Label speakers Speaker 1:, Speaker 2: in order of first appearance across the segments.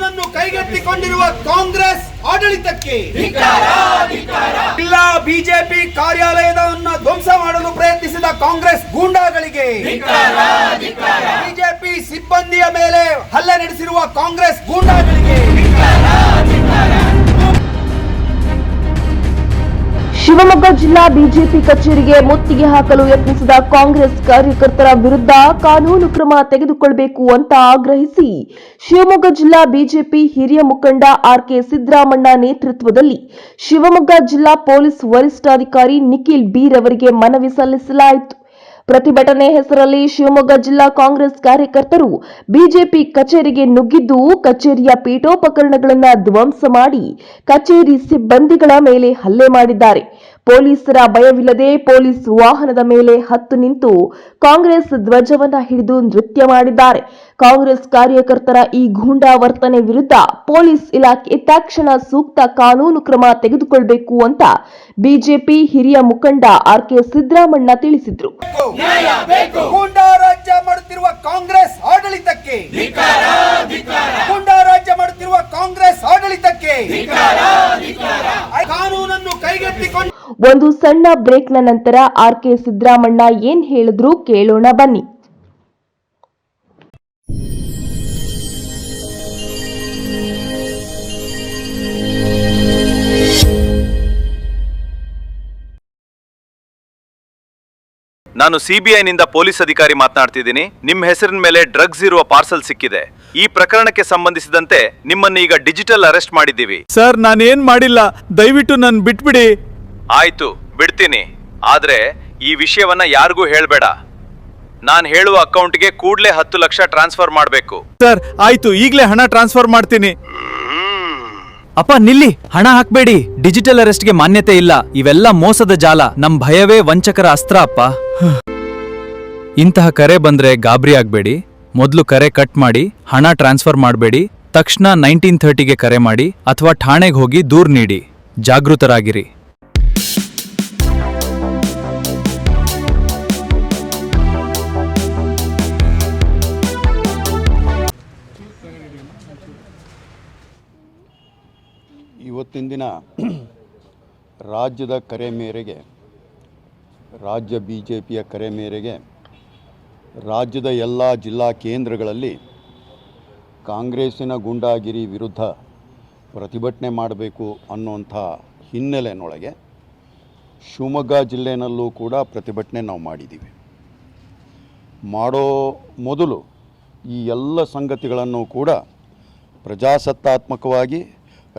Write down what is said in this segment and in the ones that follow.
Speaker 1: ಕಾನೂನನ್ನು ಕೈಗೆತ್ತಿಕೊಂಡಿರುವ ಕಾಂಗ್ರೆಸ್ ಆಡಳಿತಕ್ಕೆ ಇಲ್ಲ, ಬಿಜೆಪಿ ಕಾರ್ಯಾಲಯವನ್ನು ಧ್ವಂಸ ಮಾಡಲು ಪ್ರಯತ್ನಿಸಿದ ಕಾಂಗ್ರೆಸ್ ಗೂಂಡಾಗಳಿಗೆ, ಬಿಜೆಪಿ ಸಿಬ್ಬಂದಿಯ ಮೇಲೆ ಹಲ್ಲೆ ನಡೆಸಿರುವ ಕಾಂಗ್ರೆಸ್ ಗೂಂಡಾಗಳಿಗೆ.
Speaker 2: ಶಿವಮೊಗ್ಗ ಜಿಲ್ಲಾ ಬಿಜೆಪಿ ಕಚೇರಿಗೆ ಮುತ್ತಿಗೆ ಹಾಕಲು ಯತ್ನಿಸಿದ ಕಾಂಗ್ರೆಸ್ ಕಾರ್ಯಕರ್ತರ ವಿರುದ್ಧ ಕಾನೂನು ಕ್ರಮ ತೆಗೆದುಕೊಳ್ಳಬೇಕು ಅಂತ ಆಗ್ರಹಿಸಿ ಶಿವಮೊಗ್ಗ ಜಿಲ್ಲಾ ಬಿಜೆಪಿ ಹಿರಿಯ ಮುಖಂಡ ಆರ್ಕೆ ಸಿದ್ದರಾಮಣ್ಣ ನೇತೃತ್ವದಲ್ಲಿ ಶಿವಮೊಗ್ಗ ಜಿಲ್ಲಾ ಪೊಲೀಸ್ ವರಿಷ್ಠಾಧಿಕಾರಿ ನಿಖಿಲ್ ಬಿ ರವರಿಗೆ ಮನವಿ ಸಲ್ಲಿಸಲಾಯಿತು. ಪ್ರತಿಭಟನೆ ಹೆಸರಲ್ಲಿ ಶಿವಮೊಗ್ಗ ಜಿಲ್ಲಾ ಕಾಂಗ್ರೆಸ್ ಕಾರ್ಯಕರ್ತರು ಬಿಜೆಪಿ ಕಚೇರಿಗೆ ನುಗ್ಗಿದ್ದು ಕಚೇರಿಯ ಪೀಠೋಪಕರಣಗಳನ್ನು ಧ್ವಂಸ ಮಾಡಿ ಕಚೇರಿ ಸಿಬ್ಬಂದಿಗಳ ಮೇಲೆ ಹಲ್ಲೆ ಮಾಡಿದ್ದಾರೆ. ಪೊಲೀಸರ ಭಯವಿಲ್ಲದೆ ಪೊಲೀಸ್ ವಾಹನದ ಮೇಲೆ ಹತ್ತು ನಿಂತು ಕಾಂಗ್ರೆಸ್ ಧ್ವಜವನ್ನ ಹಿಡಿದು ನೃತ್ಯ ಮಾಡಿದ್ದಾರೆ. ಕಾಂಗ್ರೆಸ್ ಕಾರ್ಯಕರ್ತರ ಈ ಗೂಂಡಾ ವರ್ತನೆ ವಿರುದ್ಧ ಪೊಲೀಸ್ ಇಲಾಖೆ ತಕ್ಷಣ ಸೂಕ್ತ ಕಾನೂನು ಕ್ರಮ ತೆಗೆದುಕೊಳ್ಳಬೇಕು ಅಂತ ಬಿಜೆಪಿ ಹಿರಿಯ ಮುಖಂಡ ಆರ್ಕೆ ಸಿದ್ದರಾಮಣ್ಣ ತಿಳಿಸಿದರು.
Speaker 1: ಗೂಂಡಾ ರಾಜ್ಯ ಮಾಡುತ್ತಿರುವ ಕಾಂಗ್ರೆಸ್ ಆಡಳಿತಕ್ಕೆ, ಗೂಂಡಾ ರಾಜ್ಯ ಮಾಡುತ್ತಿರುವ ಕಾಂಗ್ರೆಸ್ ಆಡಳಿತಕ್ಕೆ ಕಾನೂನನ್ನು ಕೈಗೆತ್ತಿಕೊಂಡು
Speaker 2: ಒಂದು ಸಣ್ಣ ಬ್ರೇಕ್ನ ನಂತರ ಆರ್ಕೆ ಸಿದ್ದರಾಮಣ್ಣ ಏನ್ ಹೇಳಿದ್ರು ಕೇಳೋಣ ಬನ್ನಿ.
Speaker 3: ನಾನು ಸಿಬಿಐನಿಂದ ಪೊಲೀಸ್ ಅಧಿಕಾರಿ ಮಾತನಾಡ್ತಿದ್ದೀನಿ. ನಿಮ್ಮ ಹೆಸರಿನ ಮೇಲೆ ಡ್ರಗ್ಸ್ ಇರುವ ಪಾರ್ಸಲ್ ಸಿಕ್ಕಿದೆ. ಈ ಪ್ರಕರಣಕ್ಕೆ ಸಂಬಂಧಿಸಿದಂತೆ ನಿಮ್ಮನ್ನು ಈಗ ಡಿಜಿಟಲ್ ಅರೆಸ್ಟ್ ಮಾಡಿದ್ದೀವಿ.
Speaker 4: ಸರ್, ನಾನೇನ್ ಮಾಡಿಲ್ಲ, ದಯವಿಟ್ಟು ನನ್ ಬಿಟ್ಬಿಡಿ.
Speaker 3: ಆಯ್ತು, ಬಿಡ್ತೀನಿ. ಆದ್ರೆ ಈ ವಿಷಯವನ್ನ ಯಾರಿಗೂ ಹೇಳ್ಬೇಡ. ನಾನು ಹೇಳುವ ಅಕೌಂಟ್ಗೆ ಕೂಡಲೇ 10 ಲಕ್ಷ ಟ್ರಾನ್ಸ್ಫರ್ ಮಾಡಬೇಕು.
Speaker 4: ಸರ್ ಆಯ್ತು, ಈಗಲೇ ಹಣ ಟ್ರಾನ್ಸ್ಫರ್ ಮಾಡ್ತೀನಿ.
Speaker 5: ಅಪ್ಪ ನಿಲ್ಲಿ, ಹಣ ಹಾಕ್ಬೇಡಿ. ಡಿಜಿಟಲ್ ಅರೆಸ್ಟ್ಗೆ ಮಾನ್ಯತೆ ಇಲ್ಲ. ಇವೆಲ್ಲ ಮೋಸದ ಜಾಲ. ನಮ್ ಭಯವೇ ವಂಚಕರ ಅಸ್ತ್ರ ಅಪ್ಪ. ಇಂತಹ ಕರೆ ಬಂದ್ರೆ ಗಾಬರಿ ಆಗ್ಬೇಡಿ. ಮೊದಲು ಕರೆ ಕಟ್ ಮಾಡಿ ಹಣ ಟ್ರಾನ್ಸ್ಫರ್ ಮಾಡಬೇಡಿ. ತಕ್ಷಣ 1930ಗೆ ಕರೆ ಮಾಡಿ ಅಥವಾ ಠಾಣೆಗೆ ಹೋಗಿ ದೂರು ನೀಡಿ. ಜಾಗೃತರಾಗಿರಿ.
Speaker 6: ಇವತ್ತಿನ ದಿನ ರಾಜ್ಯದ ಕರೆ ಮೇರೆಗೆ, ರಾಜ್ಯ ಬಿಜೆಪಿಯ ಕರೆ ಮೇರೆಗೆ ರಾಜ್ಯದ ಎಲ್ಲ ಜಿಲ್ಲಾ ಕೇಂದ್ರಗಳಲ್ಲಿ ಕಾಂಗ್ರೆಸ್ಸಿನ ಗೂಂಡಾಗಿರಿ ವಿರುದ್ಧ ಪ್ರತಿಭಟನೆ ಮಾಡಬೇಕು ಅನ್ನುವಂಥ ಹಿನ್ನೆಲೆಯೊಳಗೆ ಶಿವಮೊಗ್ಗ ಜಿಲ್ಲೆಯಲ್ಲೂ ಕೂಡ ಪ್ರತಿಭಟನೆ ನಾವು ಮಾಡಿದ್ದೀವಿ. ಮಾಡೋ ಮೊದಲು ಈ ಎಲ್ಲ ಸಂಗತಿಗಳನ್ನು ಕೂಡ ಪ್ರಜಾಸತ್ತಾತ್ಮಕವಾಗಿ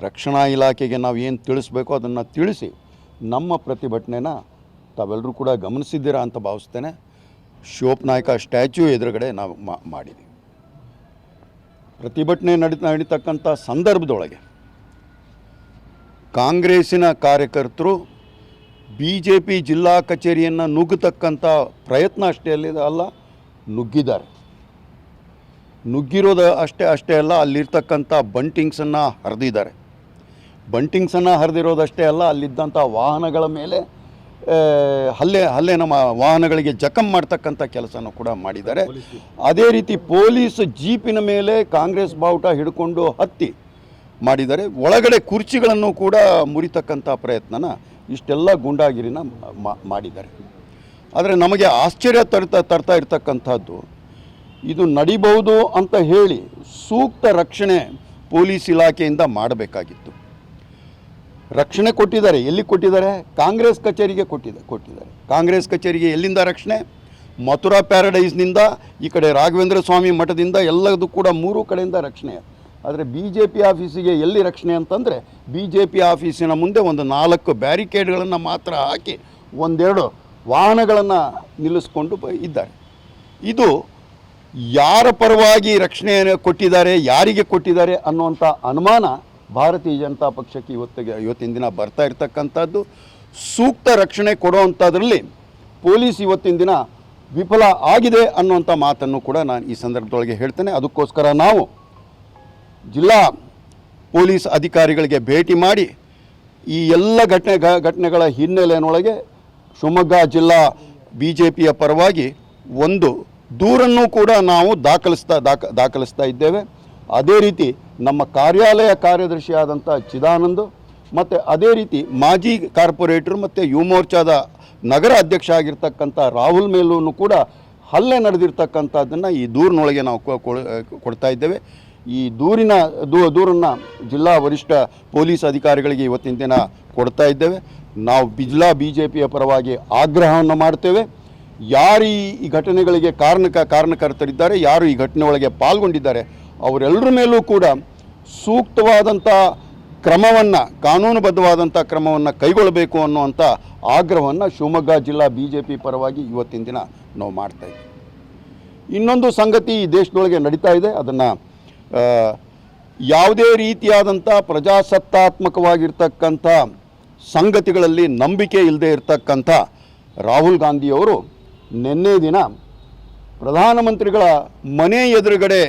Speaker 6: ರಕ್ಷಣಾ ಇಲಾಖೆಗೆ ನಾವು ಏನು ತಿಳಿಸ್ಬೇಕೋ ಅದನ್ನು ತಿಳಿಸಿ ನಮ್ಮ ಪ್ರತಿಭಟನೆನ ತಾವೆಲ್ಲರೂ ಕೂಡ ಗಮನಿಸಿದ್ದೀರಾ ಅಂತ ಭಾವಿಸ್ತೇನೆ. ಶಿವಪ್ಪನಾಯಕ ಸ್ಟ್ಯಾಚ್ಯೂ ಎದುರುಗಡೆ ನಾವು ಮಾಡಿದ್ದೀವಿ. ಪ್ರತಿಭಟನೆ ನಡೀತಕ್ಕಂಥ ಸಂದರ್ಭದೊಳಗೆ ಕಾಂಗ್ರೆಸ್ಸಿನ ಕಾರ್ಯಕರ್ತರು ಬಿಜೆಪಿ ಜಿಲ್ಲಾ ಕಚೇರಿಯನ್ನು ನುಗ್ಗತಕ್ಕಂಥ ಪ್ರಯತ್ನ ಅಷ್ಟೇ ಅಲ್ಲ, ನುಗ್ಗಿದ್ದಾರೆ. ನುಗ್ಗಿರೋದು ಅಷ್ಟೇ ಅಲ್ಲ, ಅಲ್ಲಿರ್ತಕ್ಕಂಥ ಬಂಟಿಂಗ್ಸನ್ನು ಹರಿದಿದ್ದಾರೆ. ಬಂಟಿಂಗ್ಸನ್ನು ಹರಿದಿರೋದಷ್ಟೇ ಅಲ್ಲ, ಅಲ್ಲಿದ್ದಂಥ ವಾಹನಗಳ ಮೇಲೆ ಹಲ್ಲೆ ನಮ್ಮ ವಾಹನಗಳಿಗೆ ಜಖಂ ಮಾಡ್ತಕ್ಕಂಥ ಕೆಲಸನೂ ಕೂಡ ಮಾಡಿದ್ದಾರೆ. ಅದೇ ರೀತಿ ಪೊಲೀಸ್ ಜೀಪಿನ ಮೇಲೆ ಕಾಂಗ್ರೆಸ್ ಬಾವುಟ ಹಿಡ್ಕೊಂಡು ಹತ್ತಿ ಮಾಡಿದ್ದಾರೆ. ಒಳಗಡೆ ಕುರ್ಚಿಗಳನ್ನು ಕೂಡ ಮುರಿತಕ್ಕಂಥ ಪ್ರಯತ್ನನ ಇಷ್ಟೆಲ್ಲ ಗೂಂಡಾಗಿರಿನ ಮಾಡಿದ್ದಾರೆ. ಆದರೆ ನಮಗೆ ಆಶ್ಚರ್ಯ ತರ್ತಾ ಇರ್ತಕ್ಕಂಥದ್ದು, ಇದು ನಡಿಬಹುದು ಅಂತ ಹೇಳಿ ಸೂಕ್ತ ರಕ್ಷಣೆ ಪೊಲೀಸ್ ಇಲಾಖೆಯಿಂದ ಮಾಡಬೇಕಾಗಿತ್ತು. ರಕ್ಷಣೆ ಕೊಟ್ಟಿದ್ದಾರೆ. ಎಲ್ಲಿ ಕೊಟ್ಟಿದ್ದಾರೆ? ಕಾಂಗ್ರೆಸ್ ಕಚೇರಿಗೆ ಕೊಟ್ಟಿದ್ದಾರೆ. ಕಾಂಗ್ರೆಸ್ ಕಚೇರಿಗೆ ಎಲ್ಲಿಂದ ರಕ್ಷಣೆ? ಮಥುರಾ ಪ್ಯಾರಡೈಸ್ನಿಂದ, ಈ ಕಡೆ ರಾಘವೇಂದ್ರ ಸ್ವಾಮಿ ಮಠದಿಂದ, ಎಲ್ಲದೂ ಕೂಡ 3 ಕಡೆಯಿಂದ ರಕ್ಷಣೆ. ಆದರೆ ಬಿ ಜೆ ಪಿ ಆಫೀಸಿಗೆ ಎಲ್ಲಿ ರಕ್ಷಣೆ ಅಂತಂದರೆ, ಬಿ ಜೆ ಪಿ ಆಫೀಸಿನ ಮುಂದೆ ಒಂದು 4 ಬ್ಯಾರಿಕೇಡ್ಗಳನ್ನು ಮಾತ್ರ ಹಾಕಿ ಒಂದೆರಡು ವಾಹನಗಳನ್ನು ನಿಲ್ಲಿಸ್ಕೊಂಡು ಇದ್ದಾರೆ. ಇದು ಯಾರ ಪರವಾಗಿ ರಕ್ಷಣೆಯನ್ನು ಕೊಟ್ಟಿದ್ದಾರೆ, ಯಾರಿಗೆ ಕೊಟ್ಟಿದ್ದಾರೆ ಅನ್ನುವಂಥ ಅನುಮಾನ ಭಾರತೀಯ ಜನತಾ ಪಕ್ಷಕ್ಕೆ ಇವತ್ತಿನ ದಿನ ಬರ್ತಾ ಇರ್ತಕ್ಕಂಥದ್ದು. ಸೂಕ್ತ ರಕ್ಷಣೆ ಕೊಡುವಂಥದ್ರಲ್ಲಿ ಪೊಲೀಸ್ ಇವತ್ತಿನ ದಿನ ವಿಫಲ ಆಗಿದೆ ಅನ್ನುವಂಥ ಮಾತನ್ನು ಕೂಡ ನಾನು ಈ ಸಂದರ್ಭದೊಳಗೆ ಹೇಳ್ತೇನೆ. ಅದಕ್ಕೋಸ್ಕರ ನಾವು ಜಿಲ್ಲಾ ಪೊಲೀಸ್ ಅಧಿಕಾರಿಗಳಿಗೆ ಭೇಟಿ ಮಾಡಿ ಈ ಎಲ್ಲ ಘಟನೆಗಳ ಹಿನ್ನೆಲೆಯೊಳಗೆ ಶಿವಮೊಗ್ಗ ಜಿಲ್ಲಾ ಬಿಜೆಪಿಯ ಪರವಾಗಿ ಒಂದು ದೂರನ್ನು ಕೂಡ ನಾವು ದಾಖಲಿಸ್ತಾ ಇದ್ದೇವೆ. ಅದೇ ರೀತಿ ನಮ್ಮ ಕಾರ್ಯಾಲಯ ಕಾರ್ಯದರ್ಶಿಯಾದಂಥ ಚಿದಾನಂದ್ ಮತ್ತು ಅದೇ ರೀತಿ ಮಾಜಿ ಕಾರ್ಪೊರೇಟರ್ ಮತ್ತು ಯುವ ಮೋರ್ಚಾದ ನಗರ ಅಧ್ಯಕ್ಷ ಆಗಿರ್ತಕ್ಕಂಥ ರಾಹುಲ್ ಮೇಲೂ ಕೂಡ ಹಲ್ಲೆ ನಡೆದಿರ್ತಕ್ಕಂಥದ್ದನ್ನು ಈ ದೂರಿನೊಳಗೆ ನಾವು ಕೊಡ್ತಾ ಇದ್ದೇವೆ. ಈ ದೂರನ್ನು ಜಿಲ್ಲಾ ವರಿಷ್ಠ ಪೊಲೀಸ್ ಅಧಿಕಾರಿಗಳಿಗೆ ಇವತ್ತಿನ ದಿನ ಕೊಡ್ತಾ ಇದ್ದೇವೆ. ನಾವು ಜಿಲ್ಲಾ BJPಯ ಪರವಾಗಿ ಆಗ್ರಹವನ್ನು ಮಾಡ್ತೇವೆ. ಯಾರು ಈ ಘಟನೆಗಳಿಗೆ ಕಾರಣಕರ್ತರಿದ್ದಾರೆ, ಯಾರು ಈ ಘಟನೆ ಒಳಗೆ ಪಾಲ್ಗೊಂಡಿದ್ದಾರೆ, ಅವರೆಲ್ಲರ ಮೇಲೂ ಕೂಡ ಸೂಕ್ತವಾದಂಥ ಕ್ರಮವನ್ನು, ಕಾನೂನುಬದ್ಧವಾದಂಥ ಕ್ರಮವನ್ನು ಕೈಗೊಳ್ಳಬೇಕು ಅನ್ನುವಂಥ ಆಗ್ರಹವನ್ನು ಶಿವಮೊಗ್ಗ ಜಿಲ್ಲಾ BJP ಪರವಾಗಿ ಇವತ್ತಿನ ದಿನ ನಾವು ಮಾಡ್ತಾಯಿದ್ದೀವಿ. ಇನ್ನೊಂದು ಸಂಗತಿ ಈ ದೇಶದೊಳಗೆ ನಡೀತಾ ಇದೆ, ಅದನ್ನು ಯಾವುದೇ ರೀತಿಯಾದಂಥ ಪ್ರಜಾಸತ್ತಾತ್ಮಕವಾಗಿರ್ತಕ್ಕಂಥ ಸಂಗತಿಗಳಲ್ಲಿ ನಂಬಿಕೆ ಇಲ್ಲದೆ ಇರತಕ್ಕಂಥ ರಾಹುಲ್ ಗಾಂಧಿಯವರು ನಿನ್ನೆ ದಿನ ಪ್ರಧಾನಮಂತ್ರಿಗಳ ಮನೆ ಎದುರುಗಡೆ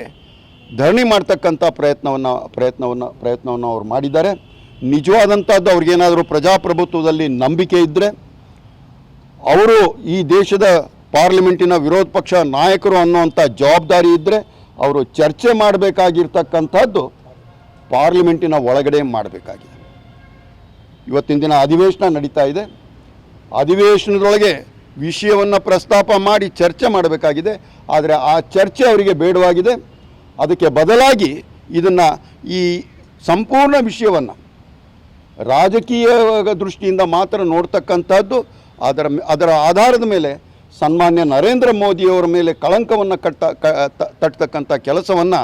Speaker 6: ಧರಣಿ ಮಾಡ್ತಕ್ಕಂಥ ಪ್ರಯತ್ನವನ್ನು ಅವ್ರು ಮಾಡಿದ್ದಾರೆ. ನಿಜವಾದಂಥದ್ದು ಅವ್ರಿಗೇನಾದರೂ ಪ್ರಜಾಪ್ರಭುತ್ವದಲ್ಲಿ ನಂಬಿಕೆ ಇದ್ದರೆ, ಅವರು ಈ ದೇಶದ ಪಾರ್ಲಿಮೆಂಟಿನ ವಿರೋಧ ಪಕ್ಷ ನಾಯಕರು ಅನ್ನುವಂಥ ಜವಾಬ್ದಾರಿ ಇದ್ದರೆ, ಅವರು ಚರ್ಚೆ ಮಾಡಬೇಕಾಗಿರ್ತಕ್ಕಂಥದ್ದು ಪಾರ್ಲಿಮೆಂಟಿನ ಒಳಗಡೆ ಮಾಡಬೇಕಾಗಿದೆ. ಇವತ್ತಿನ ದಿನ ಅಧಿವೇಶನ ನಡೀತಾ ಇದೆ. ಅಧಿವೇಶನದೊಳಗೆ ವಿಷಯವನ್ನು ಪ್ರಸ್ತಾಪ ಮಾಡಿ ಚರ್ಚೆ ಮಾಡಬೇಕಾಗಿದೆ. ಆದರೆ ಆ ಚರ್ಚೆ ಅವರಿಗೆ ಬೇಡವಾಗಿದೆ. ಅದಕ್ಕೆ ಬದಲಾಗಿ ಇದನ್ನು, ಈ ಸಂಪೂರ್ಣ ವಿಷಯವನ್ನು ರಾಜಕೀಯ ದೃಷ್ಟಿಯಿಂದ ಮಾತ್ರ ನೋಡ್ತಕ್ಕಂಥದ್ದು, ಅದರ ಆಧಾರದ ಮೇಲೆ ಸನ್ಮಾನ್ಯ ನರೇಂದ್ರ ಮೋದಿಯವರ ಮೇಲೆ ಕಳಂಕವನ್ನು ತಟ್ಟತಕ್ಕಂಥ ಕೆಲಸವನ್ನು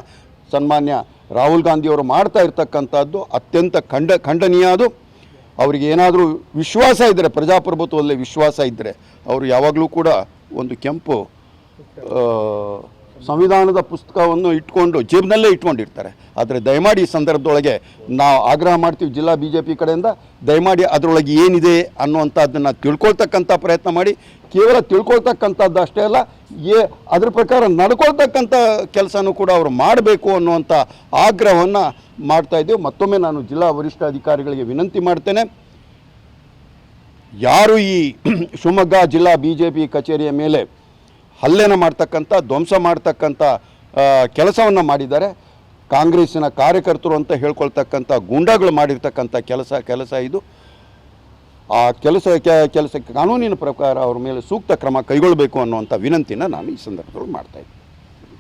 Speaker 6: ಸನ್ಮಾನ್ಯ ರಾಹುಲ್ ಗಾಂಧಿಯವರು ಮಾಡ್ತಾ ಇರ್ತಕ್ಕಂಥದ್ದು ಅತ್ಯಂತ ಖಂಡನೀಯ. ಅದು ಅವರಿಗೆ ಏನಾದರೂ ವಿಶ್ವಾಸ ಇದ್ದರೆ, ಪ್ರಜಾಪ್ರಭುತ್ವದಲ್ಲಿ ವಿಶ್ವಾಸ ಇದ್ದರೆ, ಅವರು ಯಾವಾಗಲೂ ಕೂಡ ಒಂದು ಕೆಂಪು ಸಂವಿಧಾನದ ಪುಸ್ತಕವನ್ನು ಇಟ್ಕೊಂಡು ಜೇಬಿನಲ್ಲೇ ಇಟ್ಕೊಂಡಿರ್ತಾರೆ. ಆದರೆ ದಯಮಾಡಿ ಈ ಸಂದರ್ಭದೊಳಗೆ ನಾವು ಆಗ್ರಹ ಮಾಡ್ತೀವಿ ಜಿಲ್ಲಾ BJP ಕಡೆಯಿಂದ, ದಯಮಾಡಿ ಅದರೊಳಗೆ ಏನಿದೆ ಅನ್ನುವಂಥದ್ದನ್ನು ತಿಳ್ಕೊಳ್ತಕ್ಕಂಥ ಪ್ರಯತ್ನ ಮಾಡಿ. ಕೇವಲ ತಿಳ್ಕೊಳ್ತಕ್ಕಂಥದ್ದು ಅಷ್ಟೇ ಅಲ್ಲ, ಅದ್ರ ಪ್ರಕಾರ ನಡ್ಕೊಳ್ತಕ್ಕಂಥ ಕೆಲಸನೂ ಕೂಡ ಅವರು ಮಾಡಬೇಕು ಅನ್ನುವಂಥ ಆಗ್ರಹವನ್ನು ಮಾಡ್ತಾಯಿದ್ದೇವೆ. ಮತ್ತೊಮ್ಮೆ ನಾನು ಜಿಲ್ಲಾ ವರಿಷ್ಠ ಅಧಿಕಾರಿಗಳಿಗೆ ವಿನಂತಿ ಮಾಡ್ತೇನೆ, ಯಾರು ಈ ಶಿವಮೊಗ್ಗ ಜಿಲ್ಲಾ BJP ಕಚೇರಿಯ ಮೇಲೆ ಹಲ್ಲೆನ ಮಾಡ್ತಕ್ಕಂಥ, ಧ್ವಂಸ ಮಾಡ್ತಕ್ಕಂಥ ಕೆಲಸವನ್ನು ಮಾಡಿದ್ದಾರೆ, ಕಾಂಗ್ರೆಸ್ಸಿನ ಕಾರ್ಯಕರ್ತರು ಅಂತ ಹೇಳ್ಕೊಳ್ತಕ್ಕಂಥ ಗೂಂಡಾಗಳು ಮಾಡಿರ್ತಕ್ಕಂಥ ಕೆಲಸ ಇದು. ಆ ಕೆಲಸಕ್ಕೆ ಕಾನೂನಿನ ಪ್ರಕಾರ ಅವ್ರ ಮೇಲೆ ಸೂಕ್ತ ಕ್ರಮ ಕೈಗೊಳ್ಳಬೇಕು ಅನ್ನುವಂಥ ವಿನಂತಿನ ನಾನು ಈ ಸಂದರ್ಭದಲ್ಲಿ ಮಾಡ್ತಾಯಿದ್ದೀನಿ.